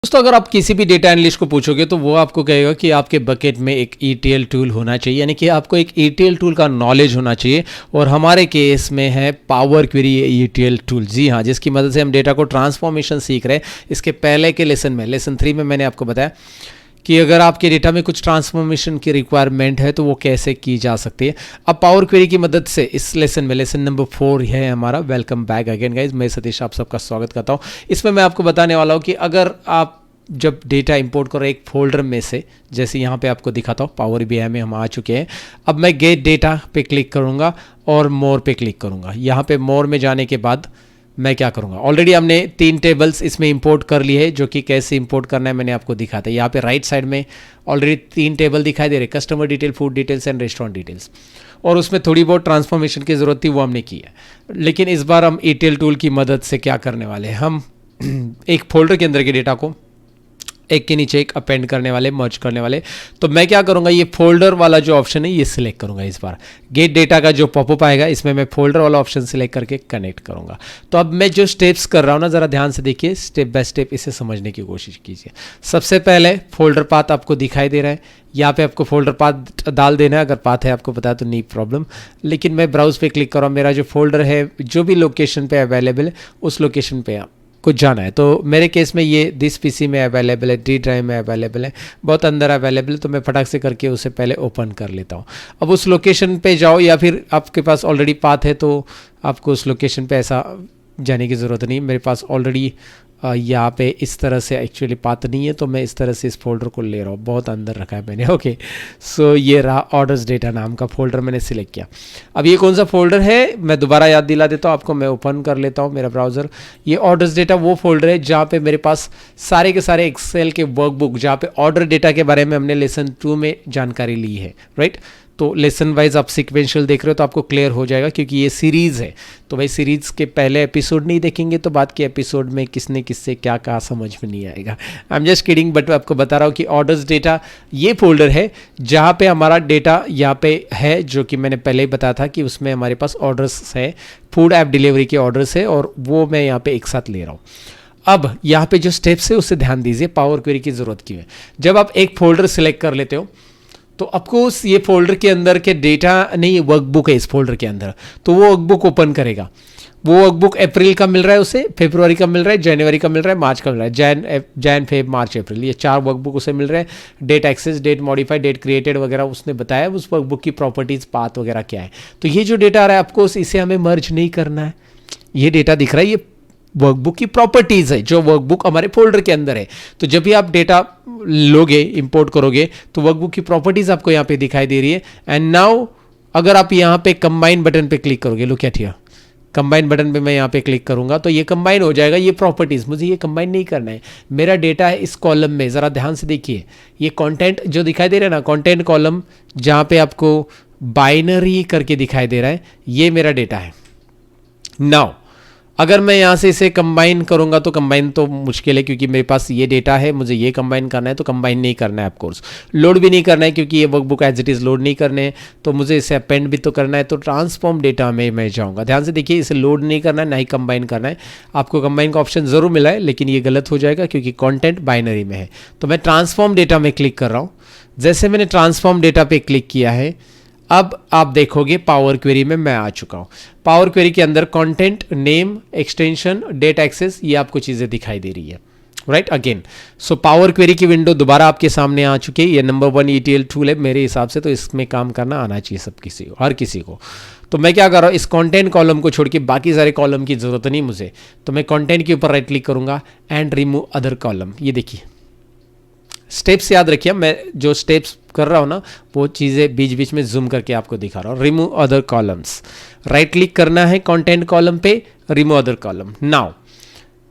दोस्तों अगर आप किसी भी डेटा एनालिस्ट को पूछोगे तो वो आपको कहेगा कि आपके बकेट में एक ETL टूल होना चाहिए, यानी कि आपको एक ETL टूल का नॉलेज होना चाहिए। और हमारे केस में है पावर क्वेरी ETL टूल। जी हाँ, जिसकी मदद से हम डेटा को ट्रांसफॉर्मेशन सीख रहे हैं। इसके पहले के लेसन में, लेसन 3 में मैंने आपको बताया कि अगर आपके डेटा में कुछ ट्रांसफॉर्मेशन की रिक्वायरमेंट है तो वो कैसे की जा सकती है। अब पावर क्वेरी की मदद से इस लेसन में, लेसन नंबर 4 है हमारा। वेलकम बैक अगेन गाइज, मैं सतीश आप सबका स्वागत करता हूँ। इसमें मैं आपको बताने वाला हूँ कि अगर आप जब डेटा इंपोर्ट करो एक फोल्डर में से, जैसे यहाँ पे आपको दिखाता हूँ, पावर BI में हम आ चुके हैं। अब मैं गेट डेटा पे क्लिक करूँगा और मोर पे क्लिक करूँगा। यहाँ पे मोर में जाने के बाद मैं क्या करूँगा, ऑलरेडी हमने 3 टेबल्स इसमें इंपोर्ट कर लिए है, जो कि कैसे इंपोर्ट करना है मैंने आपको दिखाता है। यहाँ पे राइट साइड में ऑलरेडी 3 टेबल दिखाई दे रहे, customer detail, food details and restaurant details. और उसमें थोड़ी बहुत ट्रांसफॉर्मेशन की ज़रूरत थी, वो हमने की है। लेकिन इस बार हम ETL टूल की मदद से क्या करने वाले हैं, हम एक फोल्डर के अंदर के डेटा को एक के नीचे एक अपेंड करने वाले, मर्ज करने वाले। तो मैं क्या करूंगा, ये फोल्डर वाला जो ऑप्शन है ये सिलेक्ट करूंगा। इस बार गेट डेटा का जो पॉपअप आएगा इसमें मैं फोल्डर वाला ऑप्शन सिलेक्ट करके कनेक्ट करूंगा। तो अब मैं जो स्टेप्स कर रहा हूं ना, जरा ध्यान से देखिए, स्टेप बाय स्टेप इसे समझने की कोशिश कीजिए। सबसे पहले फोल्डर पाथ आपको दिखाई दे रहा है, यहाँ पे आपको फोल्डर पाथ डाल देना है। अगर पाथ है आपको पता है तो नहीं प्रॉब्लम, लेकिन मैं ब्राउज पे क्लिक कर रहा हूँ। मेरा जो फोल्डर है जो भी लोकेशन पे अवेलेबल है उस लोकेशन पे कुछ जाना है। तो मेरे केस में ये दिस PC में अवेलेबल है, D ड्राइव में अवेलेबल है, बहुत अंदर अवेलेबल है। तो मैं फटाक से करके उसे पहले ओपन कर लेता हूँ। अब उस लोकेशन पे जाओ, या फिर आपके पास ऑलरेडी पाथ है तो आपको उस लोकेशन पे ऐसा जाने की ज़रूरत नहीं। मेरे पास ऑलरेडी यहाँ पे इस तरह से एक्चुअली पाथ नहीं है, तो मैं इस तरह से इस फोल्डर को ले रहा हूँ। बहुत अंदर रखा है मैंने। ओके, सो ये रहा ऑर्डर्स डेटा नाम का फोल्डर मैंने सिलेक्ट किया। अब ये कौन सा फोल्डर है मैं दोबारा याद दिला देता हूँ आपको। मैं ओपन कर लेता हूँ मेरा ब्राउज़र। ये ऑर्डर्स डेटा वो फोल्डर है जहाँ पे मेरे पास सारे के सारे एक्सेल के वर्कबुक, जहाँ पे ऑर्डर डेटा के बारे में हमने लेसन 2 में जानकारी ली है, राइट। तो लेसन वाइज आप सिक्वेंशियल देख रहे हो तो आपको क्लियर हो जाएगा, क्योंकि ये सीरीज़ है। तो भाई सीरीज़ के पहले एपिसोड नहीं देखेंगे तो बाद के एपिसोड में किसने किससे क्या कहा समझ में नहीं आएगा। I am just kidding, but आपको बता रहा हूँ कि ऑर्डर्स डेटा ये फोल्डर है जहाँ पे हमारा डेटा यहाँ पे है, जो कि मैंने पहले ही बताया था कि उसमें हमारे पास ऑर्डर्स है, फूड ऐप डिलीवरी के ऑर्डर्स है, और वो मैं यहाँ पे एक साथ ले रहा हूँ। अब यहाँ पे जो स्टेप्स है उससे ध्यान दीजिए, पावर क्वेरी की ज़रूरत क्यों है। जब आप एक फोल्डर सिलेक्ट कर लेते हो तो आपको उस ये फोल्डर के अंदर के डेटा नहीं, वर्कबुक है इस फोल्डर के अंदर, तो वो वर्कबुक ओपन करेगा। वो वर्कबुक अप्रैल का मिल रहा है उसे, फरवरी का मिल रहा है, जनवरी का मिल रहा है, मार्च का मिल रहा है। जैन फेब मार्च अप्रैल, ये 4 वर्कबुक उसे मिल रहे हैं। Date access, date modify, date created वगैरह उसने बताया, उस वर्कबुक की प्रॉपर्टीज, पाथ वगैरह क्या है। तो ये जो डेटा आ रहा है आपको इसे हमें मर्ज नहीं करना है। ये डेटा दिख रहा है, ये वर्कबुक की प्रॉपर्टीज है जो वर्कबुक हमारे फोल्डर के अंदर है। तो जब भी आप डेटा लोगे, इंपोर्ट करोगे, तो वर्कबुक की प्रॉपर्टीज आपको यहाँ पे दिखाई दे रही है। एंड नाउ अगर आप यहाँ पे कंबाइन बटन पे क्लिक करोगे, लो क्या थिया, कंबाइन बटन पे मैं यहाँ पे क्लिक करूंगा तो ये कंबाइन हो जाएगा। ये प्रॉपर्टीज मुझे ये कंबाइन नहीं करना है, मेरा डेटा है इस कॉलम में। ज़रा ध्यान से देखिए, ये कंटेंट जो दिखाई दे रहा है ना, कंटेंट कॉलम जहाँ पे आपको बाइनरी करके दिखाई दे रहा है, ये मेरा डेटा है। नाउ अगर मैं यहाँ से इसे कंबाइन करूँगा तो कंबाइन तो मुश्किल है, क्योंकि मेरे पास ये डेटा है, मुझे ये कंबाइन करना है, तो कंबाइन नहीं करना है ऑफकोर्स। लोड भी नहीं करना है, क्योंकि ये workbook as it is load नहीं करने हैं, तो मुझे इसे अपेंड भी तो करना है। तो ट्रांसफॉर्म डेटा में मैं जाऊँगा। ध्यान से देखिए, इसे लोड नहीं करना है, ना ही कंबाइन करना है। आपको कंबाइन का ऑप्शन ज़रूर मिला है, लेकिन ये गलत हो जाएगा क्योंकि कॉन्टेंट बाइनरी में है। तो मैं ट्रांसफॉर्म डेटा में क्लिक कर रहा हूँ। जैसे मैंने ट्रांसफॉर्म डेटा पे क्लिक किया है, अब आप देखोगे पावर क्वेरी में मैं आ चुका हूँ। पावर क्वेरी के अंदर content, name, extension, date access, ये आपको चीज़ें दिखाई दे रही है, right. Again so power query की विंडो दोबारा आपके सामने आ चुकी है। ये नंबर 1 ETL टूल है मेरे हिसाब से, तो इसमें काम करना आना चाहिए सब किसी को, हर किसी को। तो मैं क्या कर रहा हूँ, इस कंटेंट कॉलम को छोड़ के बाकी सारे कॉलम की ज़रूरत नहीं मुझे, तो मैं कंटेंट के ऊपर राइट क्लिक करूँगा एंड रिमूव अदर कॉलम। ये देखिए स्टेप्स याद रखिए, मैं जो स्टेप्स कर रहा हूँ ना वो चीज़ें बीच बीच में जूम करके आपको दिखा रहा हूँ। Remove other columns, right click करना है कंटेंट कॉलम पे, रिमूव अदर कॉलम। नाउ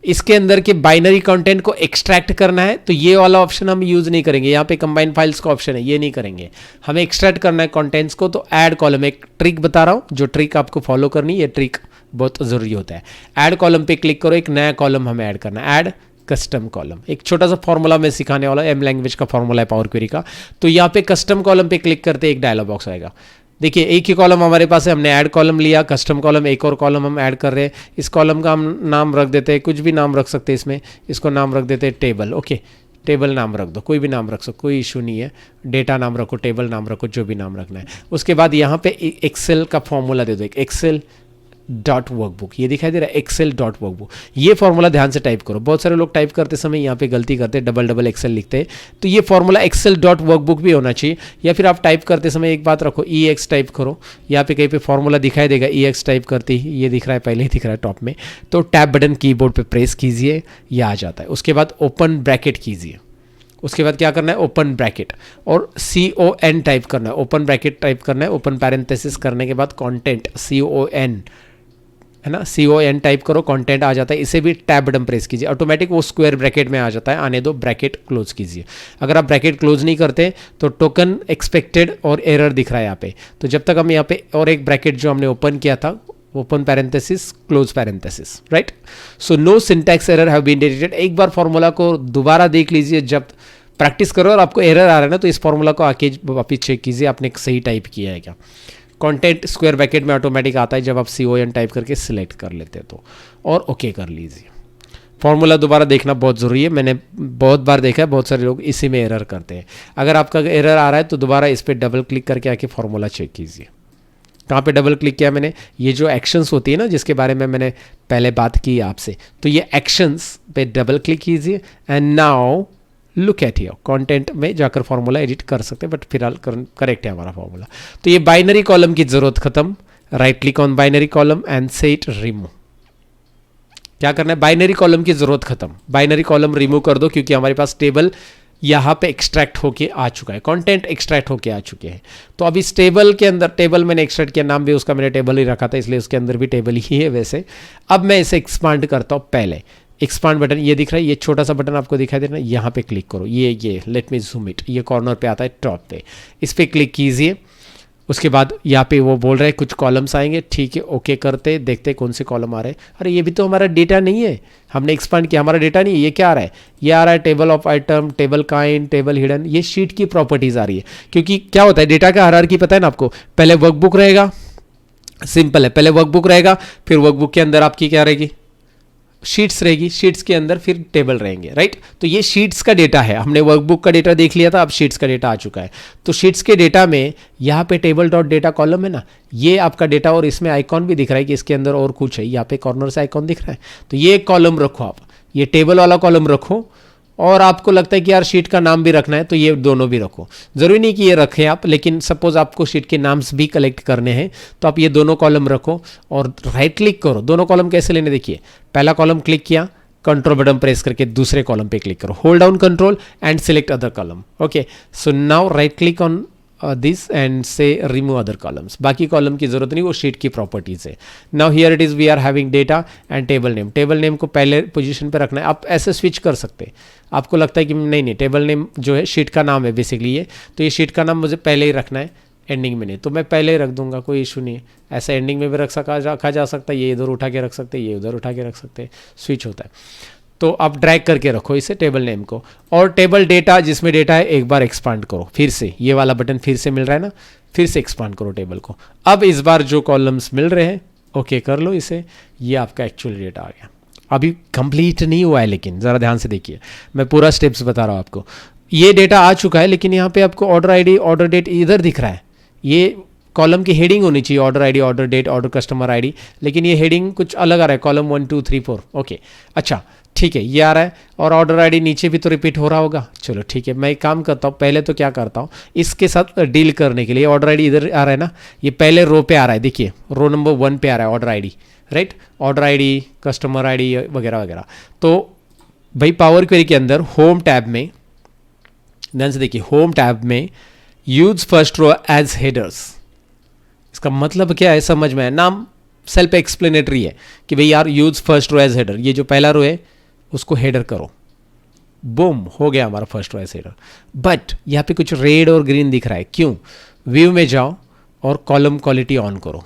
इसके अंदर के बाइनरी कंटेंट को एक्सट्रैक्ट करना है, तो ये वाला ऑप्शन हम यूज़ नहीं करेंगे। यहाँ पे कंबाइन फाइल्स का ऑप्शन है, ये नहीं करेंगे। हमें एक्सट्रैक्ट करना है कंटेंट्स को, तो ऐड कॉलम, एक ट्रिक बता रहा हूँ, जो ट्रिक आपको फॉलो करनी है, ये ट्रिक बहुत ज़रूरी होता है। ऐड कॉलम पे क्लिक करो, एक नया कॉलम हमें ऐड करना है, ऐड कस्टम कॉलम। एक छोटा सा फॉर्मूला मैं सिखाने वाला, M लैंग्वेज का फॉर्मूला है पावर क्वेरी का। तो यहाँ पे कस्टम कॉलम पे क्लिक करते एक डायलॉग बॉक्स आएगा। देखिए एक ही कॉलम हमारे पास है, हमने ऐड कॉलम लिया, कस्टम कॉलम, एक और कॉलम हम ऐड कर रहे हैं। इस कॉलम का हम नाम रख देते हैं, कुछ भी नाम रख सकते हैं इसमें, इसको नाम रख देते हैं टेबल। ओके, टेबल नाम रख दो, कोई भी नाम रख सको, कोई इशू नहीं है। डेटा नाम रखो, टेबल नाम रखो, जो भी नाम रखना है। उसके बाद यहाँ पे एक्सेल का फॉर्मूला दे दो, एक एक्सेल डॉट वर्कबुक, ये दिखाई दे रहा है एक्सेल डॉट वर्कबुक। ये फॉर्मूला ध्यान से टाइप करो, बहुत सारे लोग टाइप करते समय यहाँ पे गलती करते हैं, डबल डबल एक्सेल लिखते हैं। तो ये फॉर्मूला एक्सेल डॉट वर्कबुक भी होना चाहिए। या फिर आप टाइप करते समय एक बात रखो, ई एक्स टाइप करो, यहाँ पे कहीं पे फॉर्मूला दिखाई देगा, ई एक्स टाइप करते ही ये दिख रहा है, पहले ही दिख रहा है टॉप में। तो टैब बटन कीबोर्ड पे प्रेस कीजिए, ये आ जाता है। उसके बाद ओपन ब्रैकेट कीजिए, उसके बाद क्या करना है, ओपन ब्रैकेट और CON टाइप करना है, ओपन ब्रैकेट टाइप करना है, ओपन पैरेंथेसिस करने के बाद कंटेंट CON है ना, CON टाइप करो, कंटेंट आ जाता है। इसे भी टैब बटन प्रेस कीजिए, ऑटोमेटिक वो स्क्वायर ब्रैकेट में आ जाता है, आने दो, ब्रैकेट क्लोज कीजिए। अगर आप ब्रैकेट क्लोज नहीं करते तो टोकन एक्सपेक्टेड और एरर दिख रहा है यहाँ पे। तो जब तक हम यहाँ पे और एक ब्रैकेट जो हमने ओपन किया था, open parenthesis close parenthesis, right. So no syntax error have been detected. एक बार फॉर्मूला को दोबारा देख लीजिए, जब प्रैक्टिस करो और आपको एरर आ रहा है ना, तो इस फॉर्मूला को आके वापिस चेक कीजिए आपने सही टाइप किया है क्या। कंटेंट स्क्वायर ब्रैकेट में ऑटोमेटिक आता है जब आप CON टाइप करके सिलेक्ट कर लेते हैं तो, और ओके कर लीजिए। फॉर्मूला दोबारा देखना बहुत ज़रूरी है, मैंने बहुत बार देखा है, बहुत सारे लोग इसी में एरर करते हैं। अगर आपका एरर आ रहा है तो दोबारा इस पर डबल क्लिक करके आके फॉर्मूला चेक कीजिए। कहाँ पे डबल क्लिक किया मैंने, ये जो एक्शंस होती है ना जिसके बारे में मैंने पहले बात की आपसे, तो ये एक्शंस पे डबल क्लिक कीजिए and now look at here. Content में जाकर फॉर्मूला एडिट कर सकते हैं, बट फिलहाल करेक्ट है हमारा फॉर्मूला। तो ये बाइनरी कॉलम की जरूरत खत्म। Right click on binary column and set remove. क्या करना है, बाइनरी कॉलम की जरूरत खत्म, बाइनरी कॉलम रिमूव कर दो, क्योंकि हमारे पास टेबल यहाँ पे एक्सट्रैक्ट होके आ चुका है, कंटेंट एक्सट्रैक्ट होके आ चुके हैं। तो अब इस टेबल के अंदर, टेबल मैंने एक्सट्रैक्ट किया, नाम भी उसका मैंने टेबल ही रखा था, इसलिए उसके अंदर भी टेबल ही है वैसे। अब मैं इसे एक्सपांड करता हूँ। पहले एक्सपांड बटन ये दिख रहा है, ये छोटा सा बटन आपको दिखाई दे रहा है, यहाँ पे क्लिक करो, ये लेट मी जूम इट, ये कॉर्नर पे आता है टॉप पे, इस पर क्लिक कीजिए। उसके बाद यहाँ पे वो बोल रहे हैं कुछ कॉलम्स आएंगे, ठीक है, ओके करते देखते कौन से कॉलम आ रहे हैं। अरे ये भी तो हमारा डेटा नहीं है, हमने एक्सपांड किया, हमारा डेटा नहीं है। ये क्या आ रहा है, ये आ रहा है table of item, table kind, table hidden, ये शीट की प्रॉपर्टीज आ रही है। क्योंकि क्या होता है, डेटा का हायरार्की पता है ना आपको, पहले वर्कबुक रहेगा, सिंपल है, पहले वर्कबुक रहेगा, फिर वर्कबुक के अंदर आपकी क्या रहेगी, शीट्स रहेगी, शीट्स के अंदर फिर टेबल रहेंगे, राइट। तो ये शीट्स का डेटा है, हमने वर्कबुक का डेटा देख लिया था, अब शीट्स का डेटा आ चुका है। तो शीट्स के डेटा में यहाँ पे टेबल डॉट डेटा कॉलम है ना, ये आपका डेटा, और इसमें आइकॉन भी दिख रहा है कि इसके अंदर और कुछ है, यहाँ पे कॉर्नर से आइकॉन दिख रहा है। तो ये एक कॉलम रखो आप, ये टेबल वाला कॉलम रखो, और आपको लगता है कि यार शीट का नाम भी रखना है तो ये दोनों भी रखो। जरूरी नहीं कि ये रखें आप, लेकिन सपोज आपको शीट के नाम्स भी कलेक्ट करने हैं तो आप ये दोनों कॉलम रखो और राइट क्लिक करो। दोनों कॉलम कैसे लेने, देखिए, पहला कॉलम क्लिक किया, कंट्रोल बटन प्रेस करके दूसरे कॉलम पे क्लिक करो, hold down control and select other column. Okay, so now right click on this and say remove other columns. बाकी कॉलम की जरूरत नहीं, वो शीट की प्रॉपर्टीज है। Now here it is we are having data and table name. Table name को पहले position पे रखना है, आप ऐसे स्विच कर सकते हैं। आपको लगता है कि नहीं टेबल नेम जो है शीट का नाम है बेसिकली ये, तो ये शीट का नाम मुझे पहले ही रखना है, एंडिंग में नहीं, तो मैं पहले ही रख दूंगा, कोई इशू नहीं है। ऐसा एंडिंग में भी रखा जा सकता है, ये इधर उठा के रख सकते हैं, ये उधर उठा के रख सकते हैं, स्विच होता है। तो आप ड्रैग करके रखो इसे टेबल नेम को, और टेबल डेटा जिसमें डेटा है एक बार एक्सपांड करो, फिर से ये वाला बटन फिर से मिल रहा है ना, फिर से एक्सपांड करो टेबल को। अब इस बार जो कॉलम्स मिल रहे हैं ओके कर लो इसे, ये आपका एक्चुअल डेटा आ गया। अभी कंप्लीट नहीं हुआ है, लेकिन ज़रा ध्यान से देखिए, मैं पूरा स्टेप्स बता रहा हूँ आपको। ये डेटा आ चुका है, लेकिन यहाँ पे आपको ऑर्डर आईडी, ऑर्डर डेट इधर दिख रहा है। ये कॉलम की हेडिंग होनी चाहिए, order ID, order date, order customer ID, लेकिन ये हेडिंग कुछ अलग आ रहा है, कॉलम 1 2 3 4। ओके, अच्छा ठीक है, ये आ रहा है, और ऑर्डर आईडी नीचे भी तो रिपीट हो रहा होगा। चलो ठीक है, मैं एक काम करता हूँ, पहले तो क्या करता हूँ, इसके साथ डील करने के लिए ऑर्डर आईडी इधर आ रहा है ना, ये पहले रो पे आ रहा है, देखिए रो नंबर 1 पे आ रहा है order ID, right, order ID, customer ID वगैरह वगैरह। तो भाई पावर क्वेरी के अंदर होम टैब में, ध्यान से देखिए, होम टैब में use first row as headers, इसका मतलब क्या है समझ में है, नाम सेल्फ एक्सप्लेनेटरी है कि भाई यार use first row as header, ये जो पहला रो है उसको हेडर करो, बूम हो गया हमारा first row as header. But यहाँ पे कुछ रेड और ग्रीन दिख रहा है, क्यों? व्यू में जाओ और कॉलम क्वालिटी ऑन करो,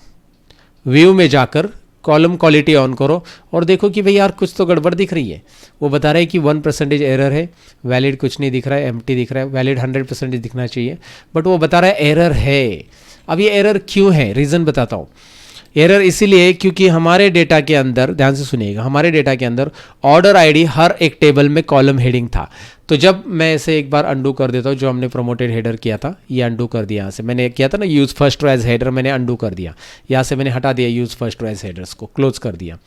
व्यू में जाकर कॉलम क्वालिटी ऑन करो और देखो कि भाई यार कुछ तो गड़बड़ दिख रही है। वो बता रहा है कि 1% एरर है, वैलिड कुछ नहीं दिख रहा है, एम्प्टी दिख रहा है, वैलिड 100% दिखना चाहिए, बट वो बता रहा है एरर है। अब ये एरर क्यों है, रीज़न बताता हूँ। एरर इसीलिए क्योंकि हमारे डेटा के अंदर, ध्यान से सुनिएगा, हमारे डेटा के अंदर ऑर्डर आईडी हर एक टेबल में कॉलम हेडिंग था। तो जब मैं इसे एक बार अंडू कर देता हूँ, जो हमने प्रमोटेड हेडर किया था, ये अंडू कर दिया। यहाँ से मैंने किया था ना use first row as header, मैंने अंडू कर दिया। यहाँ से मैंने हटा दिया use first row as headers को, क्लोज कर दिया।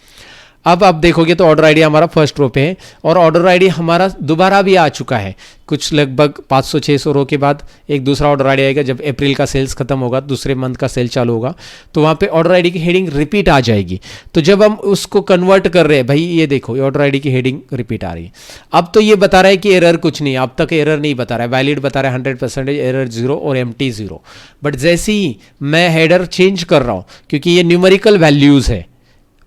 अब आप देखोगे तो ऑर्डर आईडी हमारा फर्स्ट रो पे है और ऑर्डर आईडी हमारा दोबारा भी आ चुका है। कुछ लगभग 500-600 रो के बाद एक दूसरा ऑर्डर आईडी आएगा। जब अप्रैल का सेल्स खत्म होगा, दूसरे मंथ का सेल चालू होगा, तो वहाँ पे ऑर्डर आईडी की हेडिंग रिपीट आ जाएगी। तो जब हम उसको कन्वर्ट कर रहे हैं, भाई ये देखो ये ऑर्डर आईडी की हेडिंग रिपीट आ रही है। अब तो ये बता रहा है कि एरर कुछ नहीं, अब तक एरर नहीं बता रहा है, वैलिड बता रहा है 100%, एरर 0 और एम्प्टी 0। बट जैसे ही मैं हेडर चेंज कर रहा हूँ, क्योंकि ये न्यूमेरिकल वैल्यूज़ है,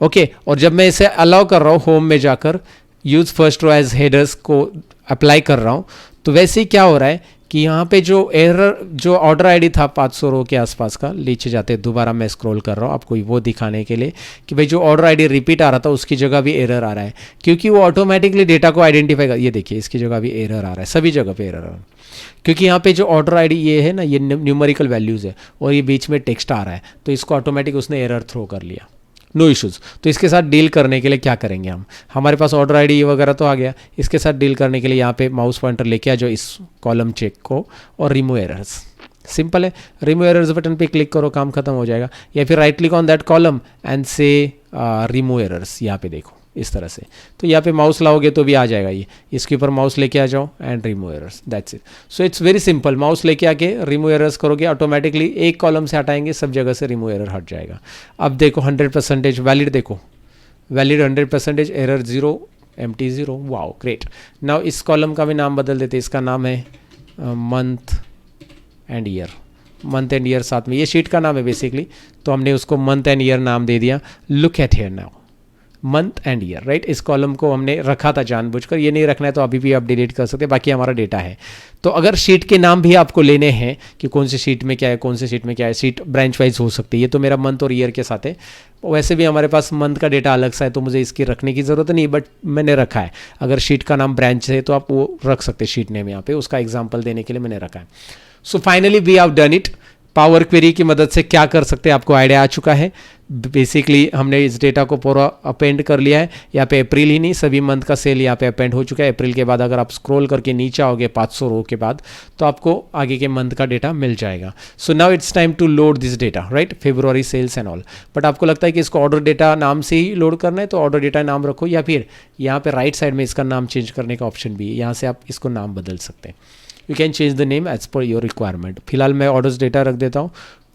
ओके और जब मैं इसे अलाउ कर रहा हूँ होम में जाकर use first row as headers को अप्लाई कर रहा हूँ, तो वैसे ही क्या हो रहा है कि यहाँ पे जो एरर, जो ऑर्डर आईडी था 500 रो के आसपास का, नीचे जाते दोबारा मैं स्क्रॉल कर रहा हूँ आपको वो दिखाने के लिए कि भाई जो ऑर्डर आईडी रिपीट आ रहा था उसकी जगह भी एरर आ रहा है, क्योंकि वो ऑटोमेटिकली डेटा को आइडेंटिफाई कर, ये देखिए इसकी जगह भी एरर आ रहा है, सभी जगह पे एरर आ रहा है, क्योंकि यहाँ पे जो ऑर्डर आईडी ये है ना, ये न्यूमेरिकल वैल्यूज़ है और ये बीच में टेक्स्ट आ रहा है, तो इसको ऑटोमेटिक उसने एरर थ्रो कर लिया। No issues. तो इसके साथ डील करने के लिए क्या करेंगे हम, हमारे पास ऑर्डर आईडी वगैरह तो आ गया, इसके साथ डील करने के लिए यहाँ पे माउस पॉइंटर लेके आ जाओ इस कॉलम चेक को और रिमूव एरर्स। सिंपल है, रिमूव एरर्स बटन पे क्लिक करो, काम खत्म हो जाएगा। या फिर right click on that column and say remove errors, यहाँ पे देखो इस तरह से, तो यहाँ पे माउस लाओगे तो भी आ जाएगा ये, इसके ऊपर माउस लेके आ जाओ and remove errors, that's it. So it's very simple, mouse लेके आके रिमूव एरर्स करोगे, ऑटोमेटिकली एक कॉलम से हटाएंगे, सब जगह से रिमूव एरर हट जाएगा। अब देखो 100% वैलिड, देखो valid 100%, error 0, empty 0, wow great. Now इस कॉलम का भी नाम बदल देते, इसका नाम है month and year, month and year साथ में, ये शीट का नाम है बेसिकली, तो हमने उसको मंथ एंड ईयर नाम दे दिया। Look at here now, month and year, right. इस कॉलम को हमने रखा था जानबूझकर, ये नहीं रखना है तो अभी भी आप डिलीट कर सकते हैं, बाकी हमारा डेटा है। तो अगर शीट के नाम भी आपको लेने हैं कि कौन सी शीट में क्या है, कौन सी शीट में क्या है, शीट ब्रांच वाइज हो सकती है। ये तो मेरा मंथ और ईयर के साथ है, वैसे भी हमारे पास मंथ का डेटा अलग सा है, तो मुझे इसकी रखने की ज़रूरत नहीं, बट मैंने रखा है। अगर शीट का नाम ब्रांच है तो आप वो रख सकते हैं शीट नेम, यहाँ पे उसका एग्जाम्पल देने के लिए मैंने रखा है। So finally we have done it. Power query की मदद से क्या कर सकते हैं आपको आइडिया आ चुका है। बेसिकली हमने इस डेटा को पूरा अपेंड कर लिया है। यहाँ पे अप्रैल ही नहीं, सभी मंथ का सेल यहाँ पे अपेंड हो चुका है। अप्रैल के बाद अगर आप स्क्रॉल करके नीचे आओगे 500 रो के बाद, तो आपको आगे के मंथ का डेटा मिल जाएगा। So now it's time to load this data, right, February sales and all. But आपको लगता है कि इसको ऑर्डर डेटा नाम से ही लोड करना है, तो ऑर्डर डेटा नाम रखो, या फिर यहाँ पे राइट साइड में इसका नाम चेंज करने का ऑप्शन भी है, यहाँ से आप इसको नाम बदल सकते हैं। You can change the name as per your requirement. फिलहाल मैं ऑर्डर्स डेटा रख देता हूँ,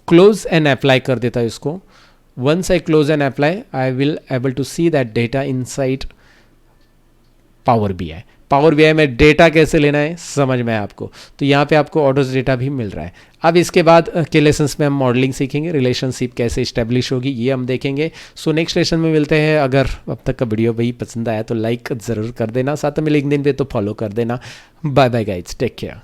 क्लोज एंड अप्लाई कर देता हूँ इसको। Once I close and apply, I will able to see that data inside Power BI. Power BI में डेटा कैसे लेना है समझ में है आपको, तो यहाँ पे आपको ऑर्डर्स डेटा भी मिल रहा है। अब इसके बाद के लेसन्स में हम मॉडलिंग सीखेंगे, रिलेशनशिप कैसे इस्टेब्लिश होगी ये हम देखेंगे। सो नेक्स्ट लेसन में मिलते हैं। अगर अब तक का वीडियो भाई पसंद आया तो लाइक ज़रूर कर देना, साथ में लिंक्डइन पे तो फॉलो कर देना। Bye bye guys, take care.